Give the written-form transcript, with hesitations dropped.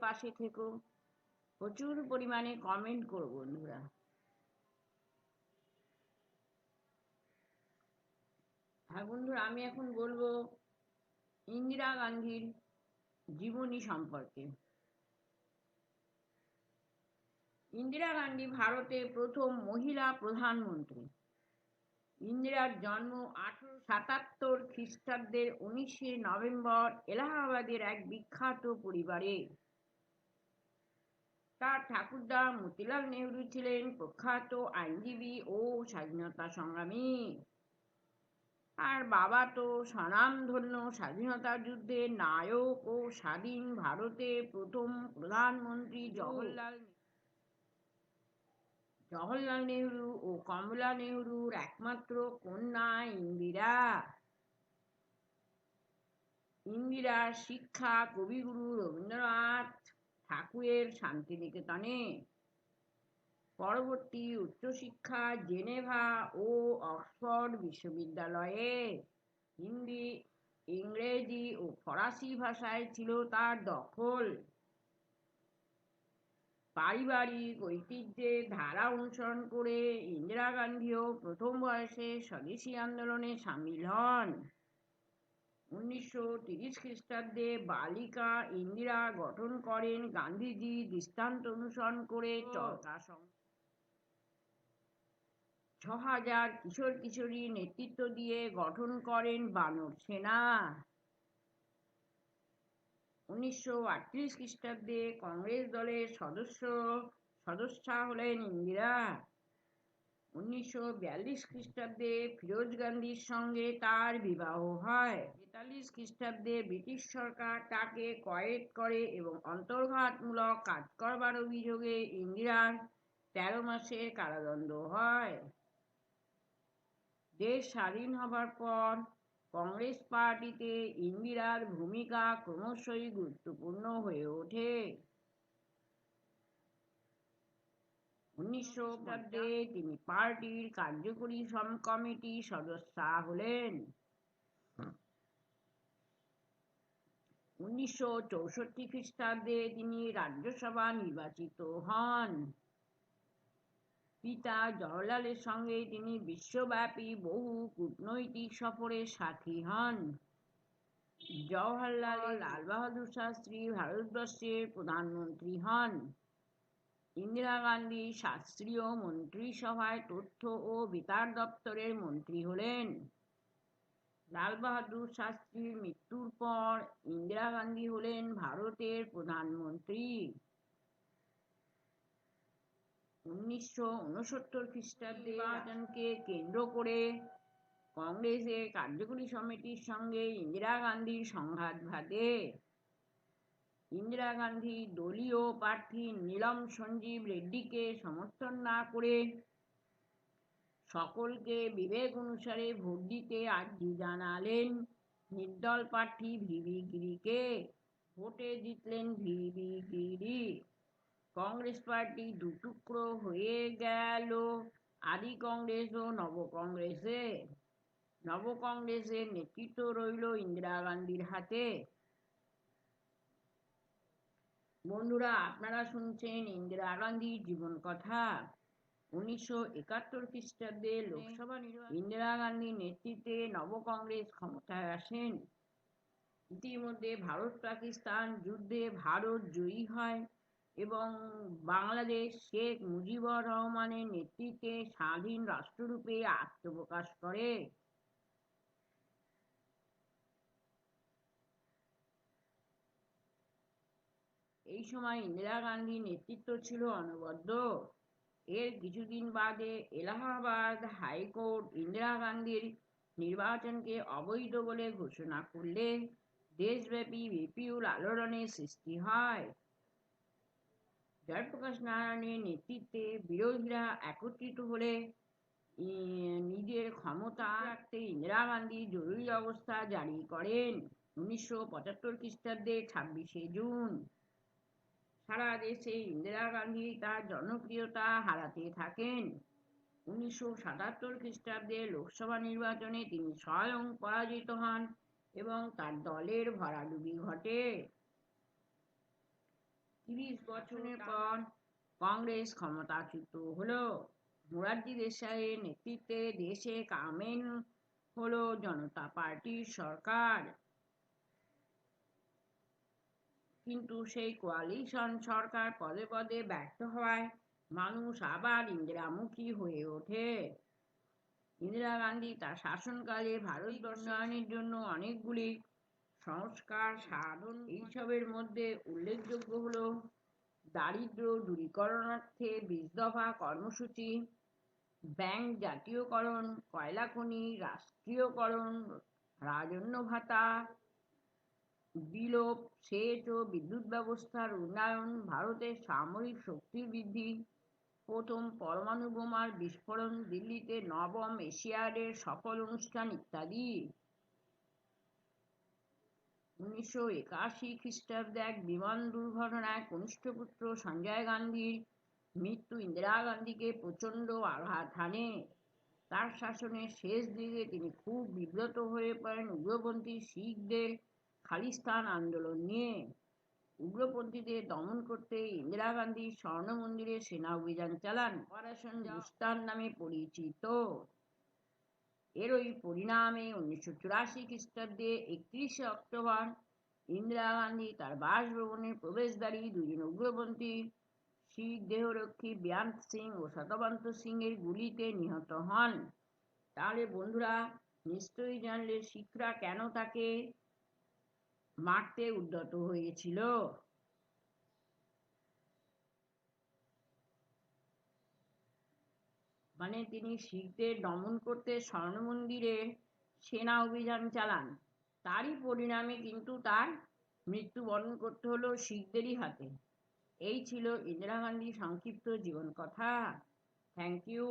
পাশে থেকো, প্রচুর পরিমাণে কমেন্ট করো বন্ধুরা। হ্যাঁ বন্ধুরা, আমি এখন বলবো ইন্দিরা গান্ধীর জীবনী সম্পর্কে। ইন্দিরা গান্ধী ভারতের প্রথম মহিলা প্রধানমন্ত্রী। ইন্দিরার জন্ম 1877 খ্রিস্টাব্দের 19শে নভেম্বর এলাহাবাদের এক বিখ্যাত পরিবারে। তার ঠাকুরদা মতিলাল নেহরু ছিলেন প্রখ্যাত আইনজীবী ও স্বাধীনতা সংগ্রামী। আর বাবা তো স্বনামধন্য স্বাধীনতা যুদ্ধের নায়ক ও স্বাধীন ভারতের প্রথম প্রধানমন্ত্রী জওহরলাল নেহরু ও কমলা নেহরুর একমাত্র কন্যা ইন্দিরা। ইন্দিরার শিক্ষা কবিগুরু রবীন্দ্রনাথ ঠাকুরের শান্তিনিকেতনে, পরবর্তী উচ্চশিক্ষা জেনেভা ও অক্সফোর্ড বিশ্ববিদ্যালয়ে। হিন্দি, ইংরেজি ও ফরাসি ভাষায় ছিল তার দখল। পারিবারিক ঐতিহ্যের ধারা অনুসরণ করে ইন্দিরা গান্ধীও প্রথম বয়সে স্বদেশী আন্দোলনে সামিল হন। 1930 খ্রিস্টাব্দে বালিকা ইন্দিরা গঠন করেন গান্ধীজি দৃষ্টান্ত অনুসরণ করে চরকা সংঘ। 6000 কিশোর কিশোরী নেতৃত্ব দিয়ে গঠন করেন বানর সেনা। 1938 খ্রিস্টাব্দে কংগ্রেস দলের সদস্যা হলেন ইন্দিরা। 1942 খ্রিস্টাব্দে ফিরোজ গান্ধীর সঙ্গে তার বিবাহ হয়। 43 খ্রিস্টাব্দে ব্রিটিশ সরকার তাকে কয়েদ করে এবং অন্তর্ঘাতমূলক কাজ করবার অভিযোগে ইন্দিরার 13 মাসের কারাদণ্ড হয়। দেশ স্বাধীন হবার পর কংগ্রেস পার্টিতে ইন্দিরার ভূমিকা ক্রমশই গুরুত্বপূর্ণ হয়ে ওঠে। 1900 খ্রিস্টাব্দে তিনি পার্টির কার্যকরী কমিটির সদস্যা হলেন। 1964 খ্রিস্টাব্দে তিনি রাজ্যসভা নির্বাচিত হন। পিতা জওহরলালের সঙ্গে তিনি বিশ্বব্যাপী বহু কূটনৈতিক সফরের সাথী হন। জওহরলাল লাল বাহাদুর শাস্ত্রী ভারতবর্ষের প্রধানমন্ত্রী হন। ইন্দিরা গান্ধী শাস্ত্রীয় মন্ত্রিসভায় তথ্য ও বেতার দপ্তরের মন্ত্রী হলেন। লাল বাহাদুর শাস্ত্রীর মৃত্যুর পর ইন্দিরা গান্ধী হলেন ভারতের প্রধানমন্ত্রী। 1969 খ্রিস্টাব্দে নির্বাচনকে কেন্দ্র করে কংগ্রেসের কার্যকরী সমিতির সঙ্গে ইন্দিরা গান্ধীর সংঘাত ঘটে। ইন্দিরা গান্ধী দলীয় প্রার্থী নীলম সঞ্জীব রেড্ডিকে সমর্থন না করে সকলকে বিবেক অনুসারে ভোট দিতে আর্জি জানালেন নির্দল প্রার্থী ভিভি গিরিকে। ভোটে জিতলেন ভিভি গিরি। কংগ্রেস পার্টি দুটুকরো হয়ে গেল আদি কংগ্রেস ও নব কংগ্রেসে। নব কংগ্রেসের নেতৃত্ব রইল ইন্দিরা গান্ধীর হাতে। বন্ধুরা, আপনারা শুনছেন ইন্দিরা গান্ধীর জীবন কথা। 1971 খ্রিস্টাব্দে লোকসভা নির্বাচনে ইন্দিরা গান্ধীর নেতৃত্বে নব কংগ্রেস ক্ষমতায় আসেন। ইতিমধ্যে ভারত পাকিস্তান যুদ্ধে ভারত জয়ী হয় এবং বাংলাদেশ শেখ মুজিবুর রহমানের নেতৃত্বে স্বাধীন রাষ্ট্ররূপে আত্মপ্রকাশ করে। এই সময় ইন্দিরা গান্ধীর নেতৃত্ব ছিল অনবদ্য। এর কিছুদিন বাদে এলাহাবাদ হাইকোর্ট ইন্দিরা গান্ধীর নির্বাচনকে অবৈধ বলে ঘোষণা করলে দেশব্যাপী বিপুল আলোড়নের সৃষ্টি হয়। জয়প্রকাশ নারায়ণের নেতৃত্বে বিরোধীরা একত্রিত হলে নিজের ক্ষমতা রাখতে ইন্দিরা গান্ধী জরুরি অবস্থা জারি করেন। 1975 খ্রিস্টাব্দে 26শে জুন সারা দেশে ইন্দিরা গান্ধী তার জনপ্রিয়তা হারাতে থাকেন। 1977 খ্রিস্টাব্দে লোকসভা নির্বাচনে তিনি স্বয়ং পরাজিত হন এবং তার দলের ভরাডুবি ঘটে। 30 বছরের পর কংগ্রেস ক্ষমতাচ্যুত হলো। মোরারজি দেশাইয়ের নেতৃত্বে দেশে কায়েম হলো জনতা পার্টির সরকার। কিন্তু সেই কোয়ালিশন সরকার পদে পদে ব্যর্থ হওয়ায় মানুষ আবার ইন্দিরামুখী হয়ে ওঠে। ইন্দিরা গান্ধী তার শাসনকালে ভারতবর্ষ উন্নয়নের জন্য অনেকগুলি সংস্কার সাধন। এইসবের মধ্যে উল্লেখযোগ্য হল দারিদ্র্য দূরীকরণার্থে 20 দফা কর্মসূচি, ব্যাংক জাতীয়করণ, কয়লা খনি রাষ্ট্রীয়করণ, রাজন্য ভাতা বিলোপ, সেচ ও বিদ্যুৎ ব্যবস্থার উন্নয়ন, ভারতের সামরিক শক্তির বৃদ্ধি, প্রথম পরমাণু বোমার বিস্ফোরণ, দিল্লিতে নবম এশিয়াডের সফল অনুষ্ঠান ইত্যাদি। 1981 খ্রিস্টাব্দে এক বিমান দুর্ঘটনায় কনিষ্ঠ পুত্র সঞ্জয় গান্ধীর মৃত্যু ইন্দিরা গান্ধীকে প্রচণ্ড আঘাত হানে। তার শাসনের শেষ দিকে তিনি খুব বিব্রত হয়ে পড়েন উগ্রপন্থী শিখদের খালিস্তান আন্দোলন নিয়ে। উগ্রপন্থীদের দমন করতে ইন্দিরা গান্ধী স্বর্ণ মন্দিরে সেনা অভিযান চালান, অপারেশন বুস্টার নামে পরিচিত। এরই পরিণামে 1984 খ্রিস্টাব্দে 31 অক্টোবর ইন্দিরা গান্ধী তার বাসভবনের প্রবেশদ্বারে দুজন উগ্রপন্থী শিখ দেহরক্ষী বেয়ান্ত সিং ও শতবন্ত সিং এর গুলিতে নিহত হন। তাহলে বন্ধুরা নিশ্চয়ই জানলে শিখরা কেন তাকে মারতে উদ্যত হয়েছিল। মানে তিনি শিখদের দমন করতে স্বর্ণ মন্দিরে সেনা অভিযান চালান, তারই পরিণামে কিন্তু তার মৃত্যুবরণ করতে হলো শিখদেরই হাতে। এই ছিল ইন্দিরা গান্ধীর সংক্ষিপ্ত জীবন কথা। Thank you.